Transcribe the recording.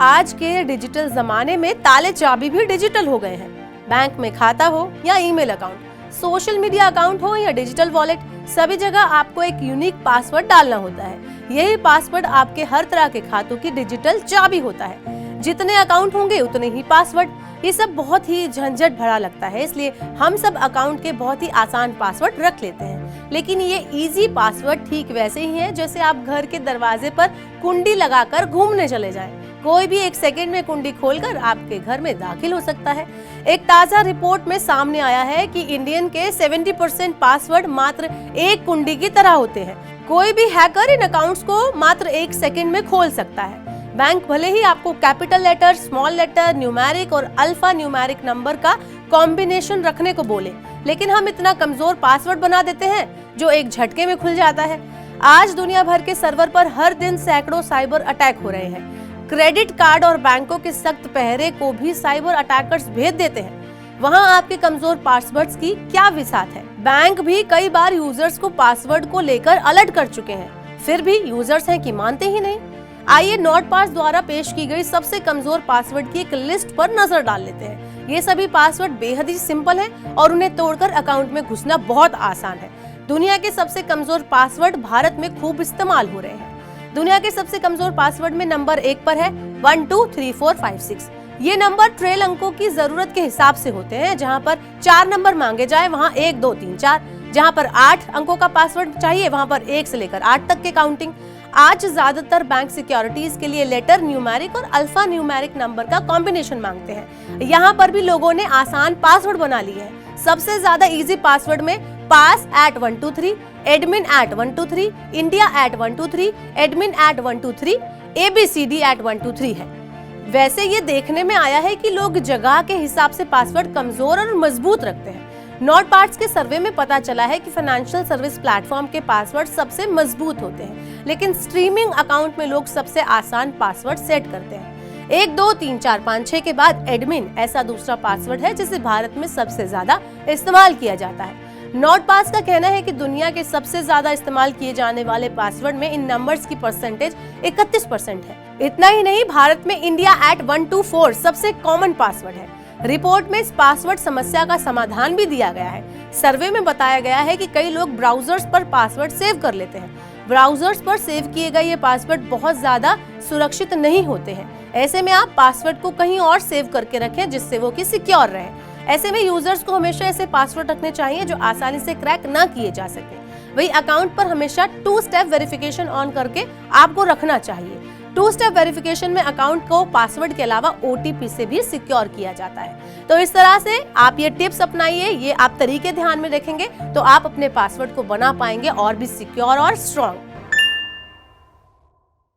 आज के डिजिटल जमाने में ताले चाबी भी डिजिटल हो गए हैं। बैंक में खाता हो या email account, social media account हो या डिजिटल वॉलेट, सभी जगह आपको एक यूनिक पासवर्ड डालना होता है। यही पासवर्ड आपके हर तरह के खातों की डिजिटल चाबी होता है। जितने अकाउंट होंगे उतने ही पासवर्ड। ये सब बहुत ही झंझट भरा लगता है, इसलिए हम सब अकाउंट के बहुत ही आसान पासवर्ड रख लेते हैं। लेकिन ये इजी पासवर्ड ठीक वैसे ही है जैसे आप घर के दरवाजे पर कुंडी लगाकर घूमने चले जाएं। कोई भी एक सेकंड में कुंडी खोलकर आपके घर में दाखिल हो सकता है। एक ताजा रिपोर्ट में सामने आया है कि इंडियन के 70% पासवर्ड मात्र एक कुंडी की तरह होते हैं। कोई भी हैकर इन अकाउंट्स को मात्र एक सेकंड में खोल सकता है। बैंक भले ही आपको capital letter, small letter, numeric और अल्फा न्यूमेरिक नंबर का कॉम्बिनेशन रखने को बोले, लेकिन हम इतना कमजोर पासवर्ड बना देते हैं जो एक झटके में खुल जाता है। आज दुनिया भर के सर्वर पर हर दिन सैकड़ों साइबर अटैक हो रहे हैं। क्रेडिट कार्ड और बैंकों के सख्त पहरे को भी साइबर अटैकर्स भेद देते हैं। वहां आपके कमजोर पासवर्ड्स की क्या विसात है। बैंक भी कई बार यूजर्स को पासवर्ड को लेकर अलर्ट कर चुके हैं, फिर भी यूजर्स हैं कि मानते ही नहीं। आइए नोटपास द्वारा पेश की गई सबसे कमजोर पासवर्ड की एक लिस्ट पर नजर डाल लेते हैं। ये सभी पासवर्ड बेहद ही सिंपल हैं और उन्हें तोड़कर अकाउंट में घुसना बहुत आसान है। दुनिया के सबसे कमजोर पासवर्ड भारत में खूब इस्तेमाल हो रहे हैं। दुनिया के सबसे कमजोर पासवर्ड में नंबर 1 पर है 123456। ये नंबर ट्रेल अंकों की जरूरत के हिसाब से होते हैं। जहां पर 4 नंबर मांगे जाए वहां 1 2 3 4, जहां पर 8 अंकों का पासवर्ड चाहिए वहां पर 1 से लेकर 8 तक के काउंटिंग। आज ज्यादातर बैंक सिक्योरिटीज के लिए लेटर, न्यूमेरिक और अल्फा न्यूमेरिक नंबर का कॉम्बिनेशन मांगते हैं। यहाँ पर भी लोगों ने आसान पासवर्ड बना लिए हैं। सबसे ज्यादा इजी पासवर्ड में pass@123, admin@123, india@123, admin@123, abcd@123 है। वैसे ये देखने में आया है कि लोग जगह के हिसाब से पासवर्ड कमजोर और मजबूत रखते हैं। नोटपास के सर्वे में पता चला है कि फाइनेंशियल सर्विस प्लेटफॉर्म के पासवर्ड सबसे मजबूत होते हैं, लेकिन स्ट्रीमिंग अकाउंट में लोग सबसे आसान पासवर्ड सेट करते हैं। 1 2 3 4 5 6 के बाद एडमिन ऐसा दूसरा पासवर्ड है जिसे भारत में सबसे ज्यादा इस्तेमाल किया जाता है। नोटपास का कहना है कि दुनिया के सबसे ज्यादा इस्तेमाल किए जाने वाले पासवर्ड में इन नंबर्स की परसेंटेज 31% है। इतना ही नहीं, भारत में india@124 सबसे कॉमन पासवर्ड है। रिपोर्ट में इस पासवर्ड समस्या का समाधान भी दिया गया है। सर्वे में बताया गया है कि कई लोग ब्राउजर्स पर पासवर्ड सेव कर लेते हैं। ब्राउजर्स पर सेव किए गए ये पासवर्ड बहुत ज्यादा सुरक्षित नहीं होते हैं। ऐसे में आप पासवर्ड को कहीं और सेव करके रखें जिससे वो कि सिक्योर रहे। ऐसे में यूजर्स को हमेशा ऐसे पासवर्ड रखने चाहिए जो आसानी से क्रैक ना किए जा सके। वही अकाउंट पर हमेशा 2 स्टेप वेरिफिकेशन ऑन करके आपको रखना चाहिए। 2 स्टेप वेरिफिकेशन में अकाउंट को पासवर्ड के अलावा OTP से भी सिक्योर किया जाता है। तो इस तरह से आप ये टिप्स अपनाइए, ये आप तरीके ध्यान में रखेंगे तो आप अपने पासवर्ड को बना पाएंगे और भी सिक्योर और स्ट्रॉन्ग।